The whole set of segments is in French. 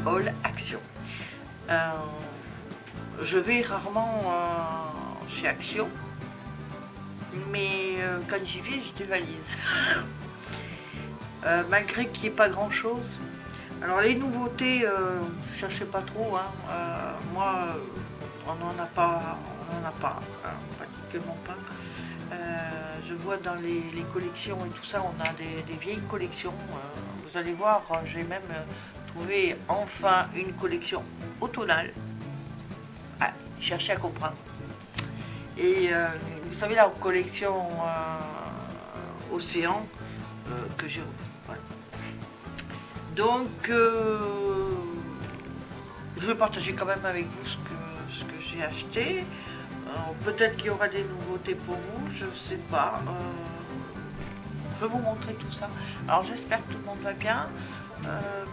All Action. Je vais rarement chez Action, mais quand j'y vais, je dévalise. Malgré qu'il n'y ait pas grand chose. Alors les nouveautés, cherchez pas trop, hein. Moi on n'en a pas, hein, pratiquement pas. Je vois dans les collections et tout ça, on a des vieilles collections. Vous allez voir, j'ai même trouvé enfin une collection automnale. Ah, cherchez à comprendre. Et vous savez la collection Océan que j'ai. Voilà. Donc je vais partager quand même avec vous ce que j'ai acheté. Peut-être qu'il y aura des nouveautés pour vous, je sais pas. Je vais vous montrer tout ça. Alors j'espère que tout le monde va bien,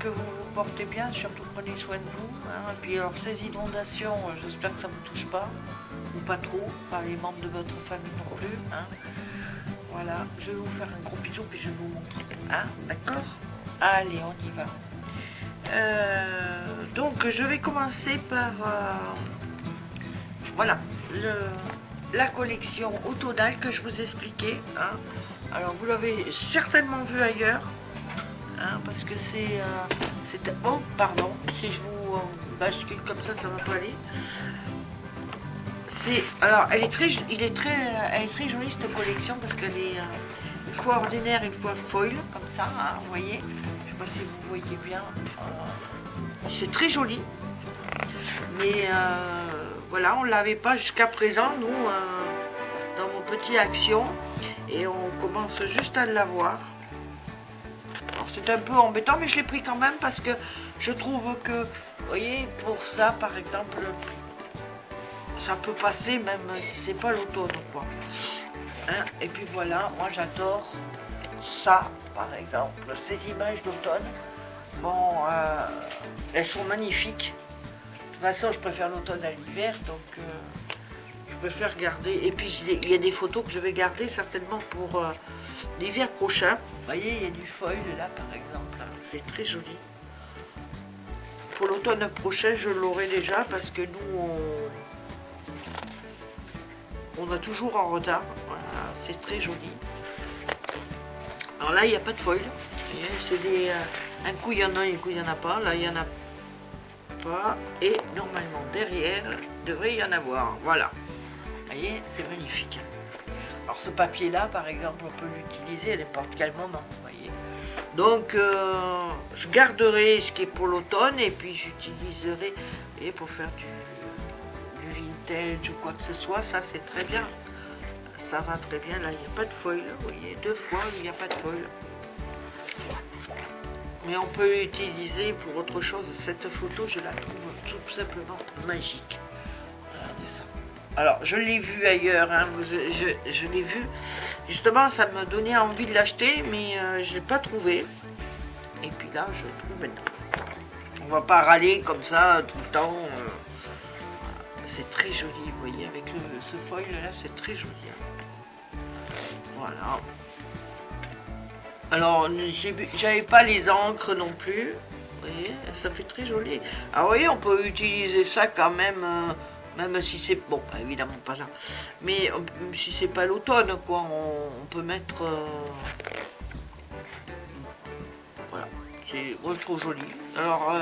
que vous vous portez bien, surtout prenez soin de vous. Hein. Et puis alors ces inondations, j'espère que ça ne vous touche pas, ou pas trop, pas les membres de votre famille non plus. Hein. Voilà, je vais vous faire un gros bisou puis je vais vous montrer. Hein, d'accord? Allez, on y va. Donc je vais commencer par voilà la collection automnale que je vous expliquais. Hein. Alors vous l'avez certainement vu ailleurs, hein, parce que c'est oh pardon, si je vous bascule comme ça va pas aller. Alors elle est très jolie cette collection parce qu'elle est une fois ordinaire, une fois foil comme ça, hein, vous voyez. Je sais pas si vous voyez bien. C'est très joli, mais voilà, on l'avait pas jusqu'à présent nous dans mon petit Action, et on commence juste à l'avoir. Alors c'est un peu embêtant, mais je l'ai pris quand même parce que je trouve que, vous voyez, pour ça par exemple, ça peut passer même si c'est pas l'automne quoi. Hein, et puis voilà, moi j'adore ça par exemple, ces images d'automne. Bon, elles sont magnifiques. De toute façon, je préfère l'automne à l'hiver, donc je préfère garder. Et puis, il y a des photos que je vais garder certainement pour l'hiver prochain. Vous voyez, il y a du foil là, par exemple. C'est très joli. Pour l'automne prochain, je l'aurai déjà parce que nous, on a toujours en retard. Voilà, c'est très joli. Alors là, il n'y a pas de foil. C'est des... un coup, il y en a, un coup, il n'y en a pas. Là, il n'y en a pas. Et normalement, derrière, il devrait y en avoir. Voilà. Vous voyez, c'est magnifique. Alors, ce papier-là, par exemple, on peut l'utiliser à n'importe quel moment. Vous voyez. Donc, je garderai ce qui est pour l'automne. Et puis, j'utiliserai pour faire du vintage ou quoi que ce soit. Ça, c'est très bien. Ça va très bien. Là, il n'y a pas de foil. Vous voyez, deux fois, il n'y a pas de foil. Mais on peut utiliser pour autre chose. Cette photo, je la trouve tout simplement magique. Regardez ça. Alors, je l'ai vu ailleurs. Hein, je l'ai vu. Justement, ça me donnait envie de l'acheter, mais je ne l'ai pas trouvé. Et puis là, je le trouve maintenant. On va pas râler comme ça tout le temps. C'est très joli, vous voyez, avec ce foil là, c'est très joli. Hein. Voilà. Alors, j'avais pas les encres non plus. Vous voyez, ça fait très joli. Alors, vous voyez, on peut utiliser ça quand même, même si c'est... Bon, évidemment pas là. Mais si c'est pas l'automne, quoi, on peut mettre... voilà, c'est trop joli. Alors,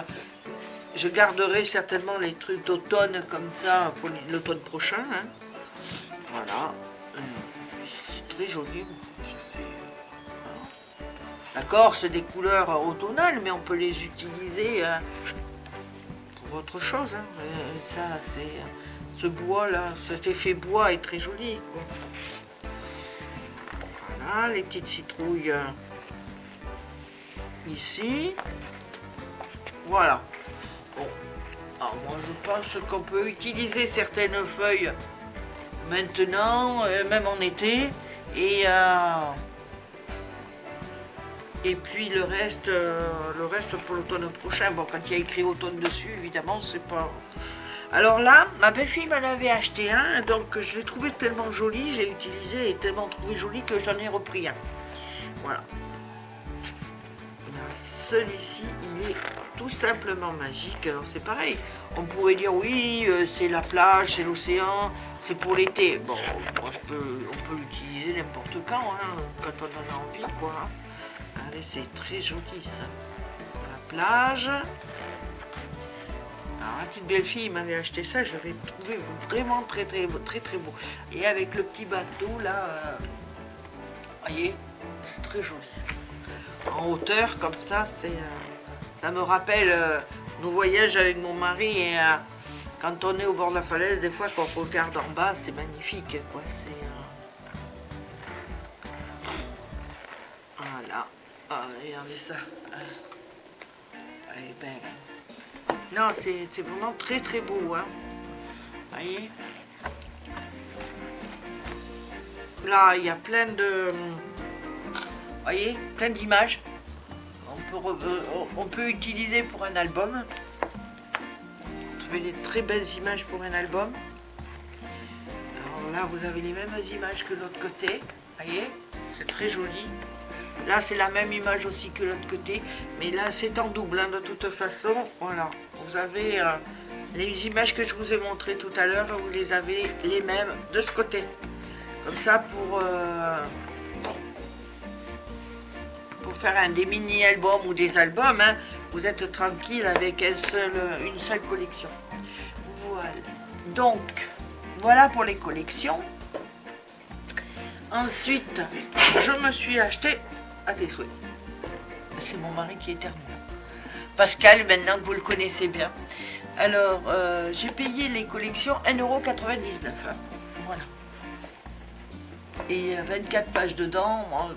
je garderai certainement les trucs d'automne comme ça pour l'automne prochain. Hein. Voilà. C'est très joli. D'accord, c'est des couleurs automnales, mais on peut les utiliser pour autre chose. Hein. Ça, c'est ce bois là, cet effet bois est très joli. Quoi. Voilà, les petites citrouilles ici. Voilà. Bon, alors moi je pense qu'on peut utiliser certaines feuilles maintenant, même en été, et puis le reste pour l'automne prochain. Bon, quand il y a écrit automne dessus, évidemment, c'est pas... Alors là, ma belle-fille m'en avait acheté un, donc je l'ai trouvé tellement joli, j'ai utilisé et tellement trouvé joli que j'en ai repris un. Voilà. celui-ci, il est tout simplement magique. Alors c'est pareil, on pourrait dire oui, c'est la plage, c'est l'océan, c'est pour l'été. Bon, moi on peut l'utiliser n'importe quand, hein, quand on en a envie, quoi. Hein. Allez, c'est très joli ça. La plage. Alors la petite belle-fille m'avait acheté ça, je l'avais trouvé vraiment très beau. Et avec le petit bateau là, voyez, c'est très joli. En hauteur comme ça, ça me rappelle nos voyages avec mon mari et quand on est au bord de la falaise, des fois quand on regarde en bas, c'est magnifique quoi. Voilà, regardez ça. Elle est belle. Non, c'est vraiment très beau, hein. Voyez. Là, il y a plein de, voyez, plein d'images. On peut utiliser pour un album. Vous avez des très belles images pour un album. Alors là, vous avez les mêmes images que l'autre côté. Voyez, c'est très joli. Là, c'est la même image aussi que l'autre côté, mais là, c'est en double, hein, de toute façon. Voilà, vous avez les images que je vous ai montrées tout à l'heure, vous les avez les mêmes de ce côté. Comme ça, pour faire des mini-albums ou des albums, hein, vous êtes tranquille avec une seule collection. Voilà. Donc, voilà pour les collections. Ensuite, je me suis acheté à tes souhaits. C'est mon mari qui est terminé. Pascal, maintenant que vous le connaissez bien. Alors, j'ai payé les collections 1,99 €. Hein. Voilà. Et il y a 24 pages dedans. Moi,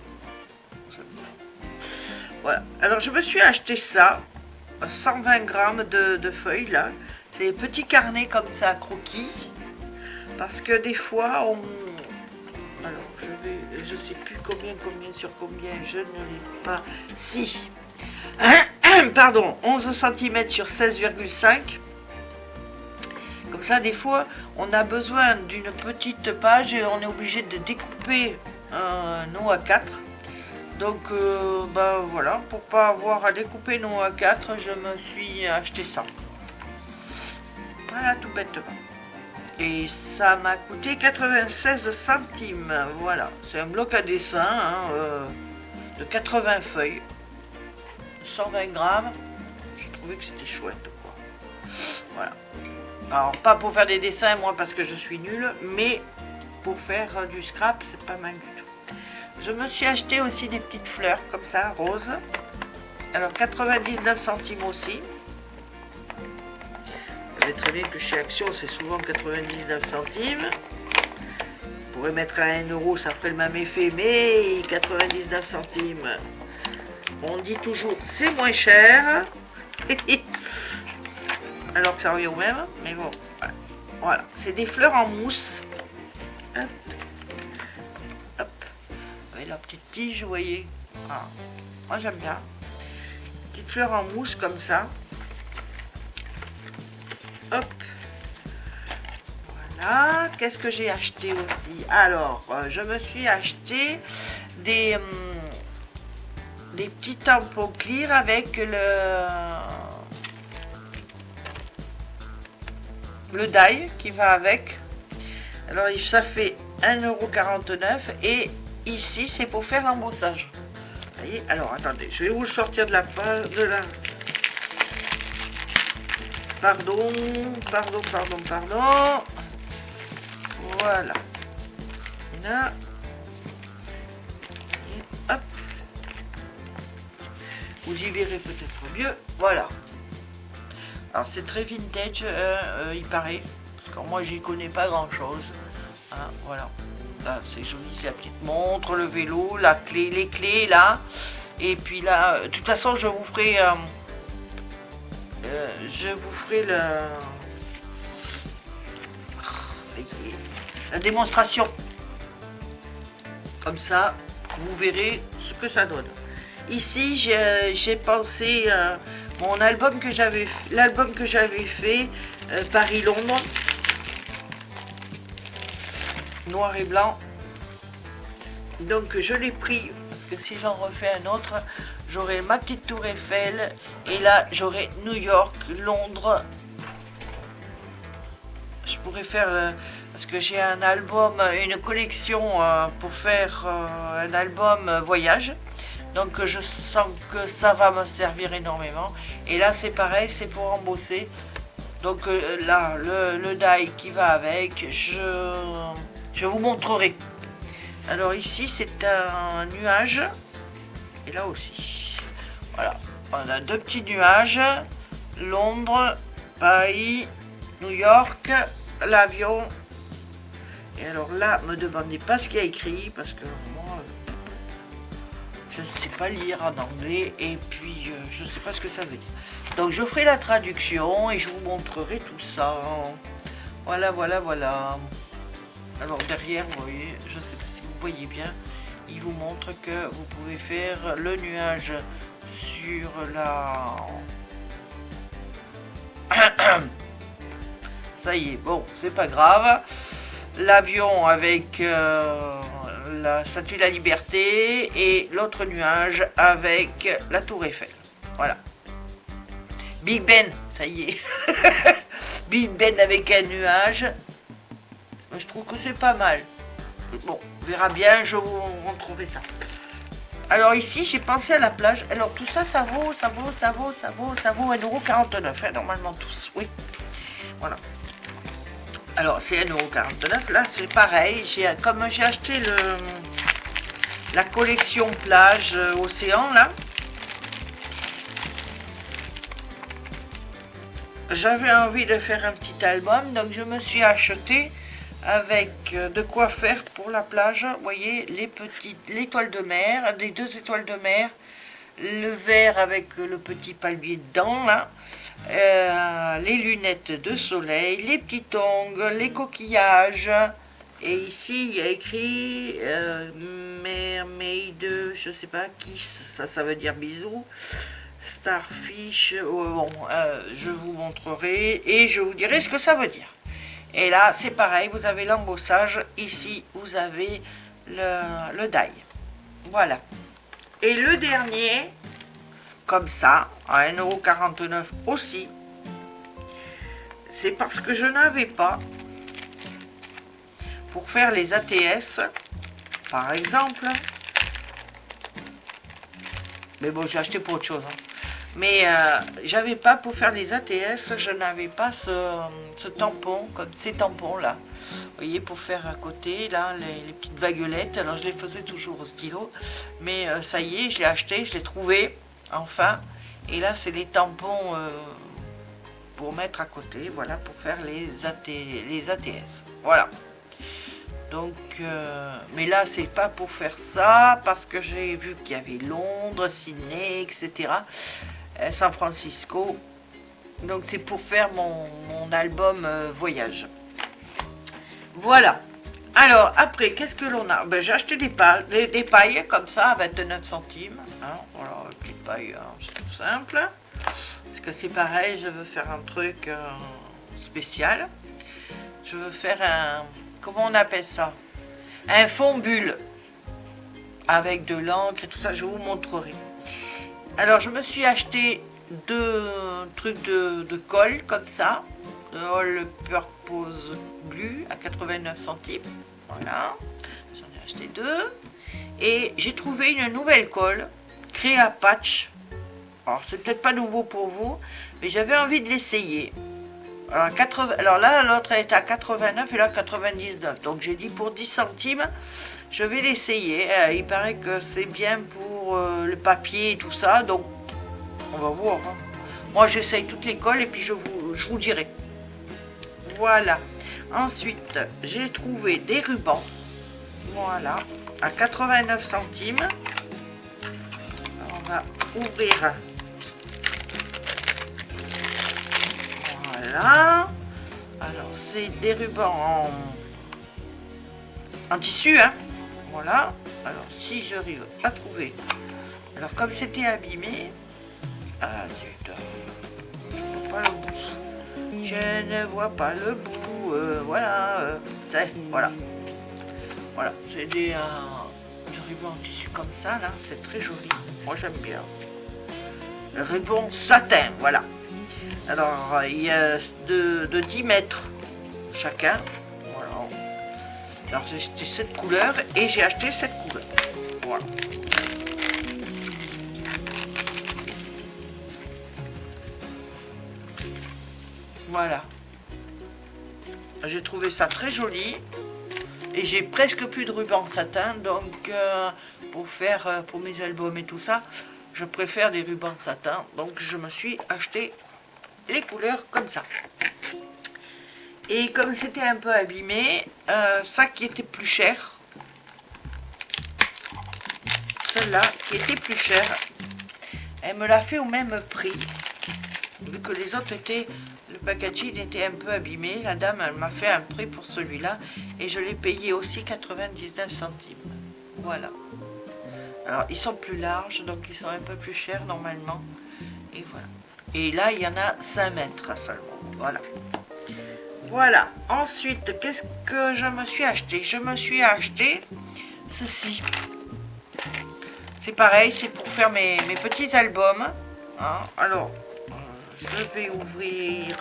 voilà. Alors, je me suis acheté ça. 120 grammes de feuilles, là. C'est des petits carnets comme ça, croquis. Parce que des fois, alors, je sais plus combien sur combien, je ne l'ai pas. Si. Pardon, 11 cm sur 16,5. Comme ça, des fois, on a besoin d'une petite page et on est obligé de découper un A4. Donc, ben voilà, pour pas avoir à découper nos A4, je me suis acheté ça. Voilà, tout bêtement. Et ça m'a coûté 96 centimes. Voilà, c'est un bloc à dessin hein, de 80 feuilles. 120 grammes. Je trouvais que c'était chouette, quoi. Voilà. Alors, pas pour faire des dessins, moi, parce que je suis nulle, mais pour faire du scrap, c'est pas mal du tout. Je me suis acheté aussi des petites fleurs, comme ça, roses. Alors, 99 centimes aussi. Vous savez très bien que chez Action, c'est souvent 99 centimes. Vous pourrez mettre à 1 €, ça ferait le même effet, mais 99 centimes. On dit toujours, c'est moins cher. Alors que ça revient au même, mais bon, voilà. C'est des fleurs en mousse. Hop. Hop. Avec la petite tige, vous voyez. Ah. Moi, j'aime bien. Petite fleur en mousse comme ça. Hop. Voilà. Qu'est-ce que j'ai acheté aussi? Alors, je me suis acheté des petits tampons clear avec le die qui va avec. Alors ça fait 1,49 € et ici c'est pour faire l'embossage. Vous voyez, alors attendez, je vais vous le sortir de la page de la. Pardon. Voilà. Et là. Et hop. Vous y verrez peut-être mieux. Voilà. Alors c'est très vintage, il paraît. Parce que moi j'y connais pas grand chose. Hein, voilà. Là c'est joli, c'est la petite montre, le vélo, la clé, les clés là. Et puis là, de toute façon je vous ferai la démonstration. Comme ça, vous verrez ce que ça donne. Ici, j'ai pensé mon album que j'avais fait Paris-Londres, noir et blanc. Donc je l'ai pris que si j'en refais un autre, j'aurai ma petite tour Eiffel, et là j'aurai New York, Londres. Je pourrais faire, parce que j'ai un album, une collection pour faire un album voyage. Donc je sens que ça va me servir énormément. Et là c'est pareil, c'est pour embosser. Donc là, le die qui va avec, je vous montrerai. Alors ici c'est un nuage. Et là aussi. Voilà. On a 2 petits nuages. Londres, Paris, New York, l'avion. Et alors là, me demandez pas ce qu'il y a écrit, parce que moi, je ne sais pas lire en anglais, et puis je ne sais pas ce que ça veut dire. Donc je ferai la traduction et je vous montrerai tout ça. Voilà, voilà, voilà. Alors derrière, vous voyez, je ne sais pas si vous voyez bien, il vous montre que vous pouvez faire le nuage sur la... Ça y est, bon, c'est pas grave. L'avion avec la Statue de la Liberté et l'autre nuage avec la Tour Eiffel. Voilà. Big Ben, ça y est. Big Ben avec un nuage. Je trouve que c'est pas mal. Bon, on verra bien, je vous montrerai ça. Alors ici, j'ai pensé à la plage. Alors tout ça, ça vaut 1,49 €, hein, normalement tous, oui. Voilà. Alors c'est 1,49 €. Là, c'est pareil. Comme j'ai acheté la collection plage océan, là. J'avais envie de faire un petit album, donc je me suis acheté avec de quoi faire pour la plage. Vous voyez, l'étoile de mer, les 2 étoiles de mer, le verre avec le petit palmier dedans, là, les lunettes de soleil, les petits tongs, les coquillages. Et ici, il y a écrit mermaid, je sais pas qui, ça veut dire bisous. Starfish, bon, je vous montrerai et je vous dirai ce que ça veut dire. Et là, c'est pareil, vous avez l'embossage. Ici, vous avez le die. Voilà. Et le dernier, comme ça, à 1,49 € aussi, c'est parce que je n'avais pas, pour faire les ATS, par exemple, mais bon, j'ai acheté pour autre chose, hein. Mais j'avais pas, pour faire les ATS, je n'avais pas ce tampon, comme ces tampons là. Vous voyez, pour faire à côté, là, les petites vaguelettes. Alors je les faisais toujours au stylo. Mais ça y est, je l'ai acheté, je l'ai trouvé, enfin. Et là, c'est les tampons pour mettre à côté, voilà, pour faire les ATS. Voilà. Donc, mais là, c'est pas pour faire ça, parce que j'ai vu qu'il y avait Londres, Sydney, etc. San Francisco. Donc, c'est pour faire mon album voyage. Voilà. Alors, après, qu'est-ce que l'on a? Ben, j'ai acheté des pailles, comme ça, à 29 centimes. Hein. Voilà, petite paille, hein, c'est tout simple. Parce que c'est pareil, je veux faire un truc spécial. Je veux faire un... Comment on appelle ça? Un fond bulle. Avec de l'encre et tout ça, je vous montrerai. Alors, je me suis acheté 2 trucs de colle, comme ça. De All Purpose Glue à 89 centimes. Voilà. J'en ai acheté 2. Et j'ai trouvé une nouvelle colle, Créa Patch. Alors, c'est peut-être pas nouveau pour vous, mais j'avais envie de l'essayer. Alors là, l'autre elle est à 89 et là 99. Donc j'ai dit pour 10 centimes, je vais l'essayer. Il paraît que c'est bien pour le papier et tout ça. Donc on va voir. Hein. Moi j'essaye toutes les colles et puis je vous dirai. Voilà. Ensuite, j'ai trouvé des rubans. Voilà. À 89 centimes. Alors, on va ouvrir. Voilà. Alors, c'est des rubans en tissu, hein. Voilà. Alors, si j'arrive à trouver. Alors, comme c'était abîmé. Ah, zut. Je ne vois pas le bout. Je ne vois pas le bout. Voilà. Voilà. Voilà. C'est des rubans en tissu. comme ça, là, c'est très joli. Moi, j'aime bien. Le ruban satin, voilà. Alors, il y a de 10 mètres chacun. Voilà. Alors, j'ai acheté cette couleur et j'ai acheté cette couleur. Voilà. Voilà. J'ai trouvé ça très joli. Et j'ai presque plus de ruban satin. Donc, pour mes albums et tout ça, je préfère des rubans satin. Donc, je me suis acheté les couleurs comme ça. Et comme c'était un peu abîmé, ça qui était plus cher, celle-là qui était plus chère, elle me l'a fait au même prix, vu que les autres étaient, le packaging était un peu abîmé. La dame, elle m'a fait un prix pour celui-là et je l'ai payé aussi 99 centimes. Voilà. Alors ils sont plus larges, donc ils sont un peu plus chers normalement. Et voilà. Et là, il y en a 5 mètres seulement. Voilà. Voilà. Ensuite, qu'est-ce que je me suis acheté? Je me suis acheté ceci. C'est pareil, c'est pour faire mes petits albums. Hein. Alors, je vais ouvrir...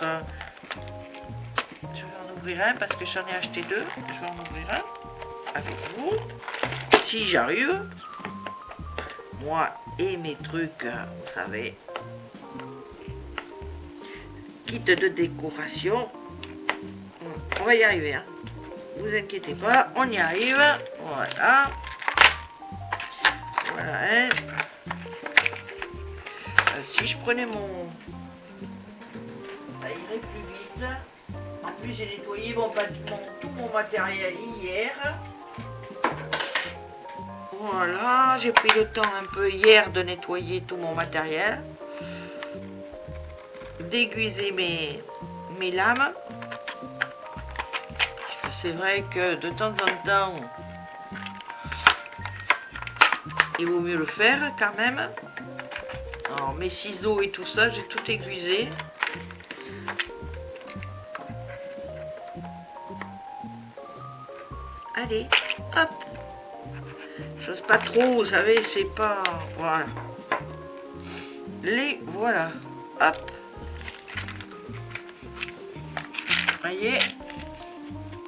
je vais en ouvrir un parce que j'en ai acheté 2. Je vais en ouvrir un avec vous. Si j'arrive. Moi et mes trucs, vous savez... kit de décoration. On va y arriver, hein. Vous inquiétez pas, on y arrive. Voilà. Voilà. Hein. Si je prenais mon... ça irait plus vite. En plus, j'ai nettoyé tout mon matériel hier. Voilà, j'ai pris le temps un peu hier de nettoyer tout mon matériel. D'aiguiser mes lames. C'est vrai que de temps en temps, il vaut mieux le faire quand même. Alors mes ciseaux et tout ça, j'ai tout aiguisé. Allez, hop. J'ose pas trop, vous savez, c'est pas... Voilà. Voilà. Hop. Voyez.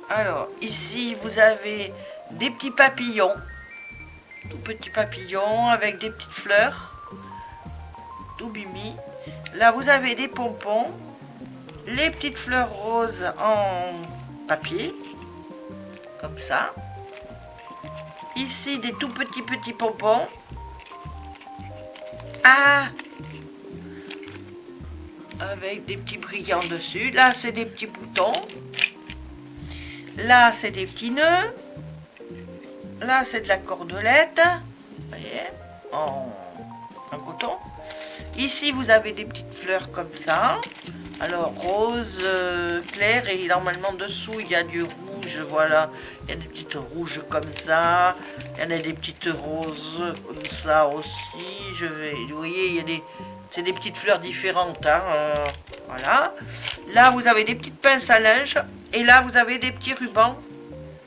Alors, ici, vous avez des petits papillons. Tout petits papillons avec des petites fleurs. Tout bimi. Là, vous avez des pompons. Les petites fleurs roses en papier. Comme ça. Ici, des tout petits pompons. Ah! Avec des petits brillants dessus. Là, c'est des petits boutons. Là, c'est des petits nœuds. Là, c'est de la cordelette. Vous voyez, en coton. Ici, vous avez des petites fleurs comme ça. Alors, rose, clair. Et normalement, dessous, il y a du rouge. Voilà. Il y a des petites rouges comme ça. Il y en a des petites roses comme ça aussi. Vous voyez, il y a des... c'est des petites fleurs différentes. Hein, voilà. Là, vous avez des petites pinces à linge. Et là, vous avez des petits rubans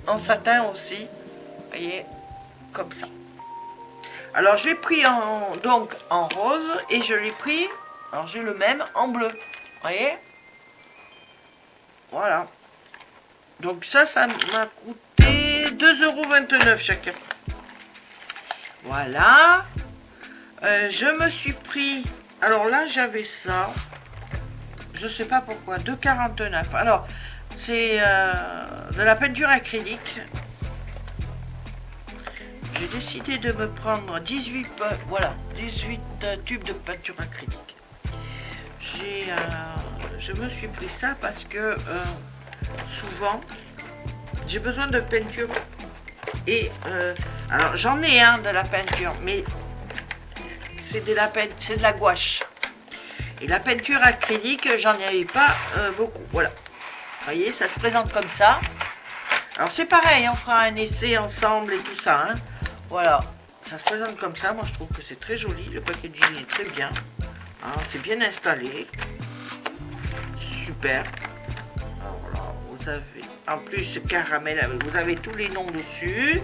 en satin aussi. Vous voyez, comme ça. Alors, je l'ai pris donc en rose et je l'ai pris, alors j'ai le même en bleu. Vous voyez? Voilà. Donc ça m'a coûté 2,29 € chacun. Voilà. Je me suis pris... alors là, j'avais ça. Je sais pas pourquoi. 2,49 €. Alors... c'est de la peinture acrylique. J'ai décidé de me prendre 18 tubes de peinture acrylique. Je me suis pris ça parce que souvent j'ai besoin de peinture et alors j'en ai un de la peinture, mais c'est de la gouache. Et la peinture acrylique, j'en avais pas beaucoup. Voilà. Vous voyez, ça se présente comme ça. Alors c'est pareil, on fera un essai ensemble et tout ça. Hein. Voilà, ça se présente comme ça. Moi je trouve que c'est très joli. Le packaging est très bien. Hein, c'est bien installé. Super. Alors là, vous avez en plus caramel. Vous avez tous les noms dessus.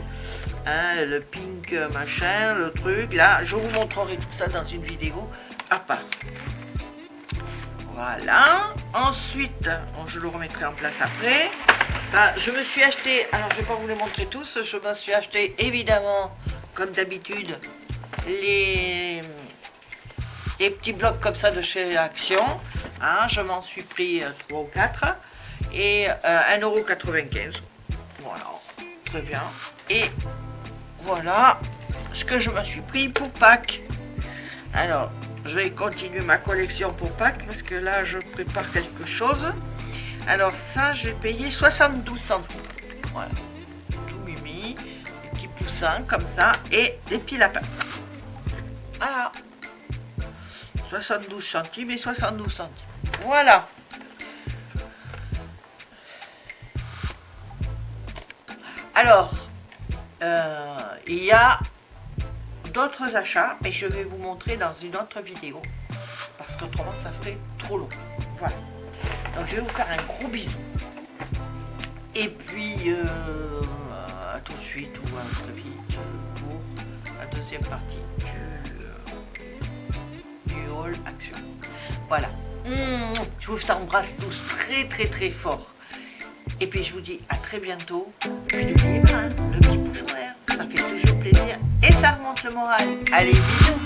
hein, le pink machin, le truc. Là, je vous montrerai tout ça dans une vidéo à part. Voilà. Ensuite, bon, je le remettrai en place après. Je me suis acheté, alors je vais pas vous les montrer tous, je me suis acheté évidemment, comme d'habitude, les petits blocs comme ça de chez Action. Hein, je m'en suis pris 3 ou 4 et 1,95 €. Voilà, très bien. Et voilà ce que je me suis pris pour Pâques. Alors, je vais continuer ma collection pour Pâques parce que là, je prépare quelque chose. Alors ça, j'ai payé 72 centimes. Voilà, tout mimi, des petits poussins comme ça et des petits lapins. Voilà, 72 centimes et 72 centimes. Voilà. Alors, il y a d'autres achats, mais je vais vous montrer dans une autre vidéo, parce qu'autrement ça ferait trop long. Voilà. Donc je vais vous faire un gros bisou. Et puis, à tout de suite ou à très vite pour la deuxième partie du haul Action. Voilà. Je vous embrasse tous très très très fort. Et puis je vous dis à très bientôt. Et n'oubliez pas, hein, le petit pouce en l'air, ça fait toujours plaisir et ça remonte le moral. Allez, bisous.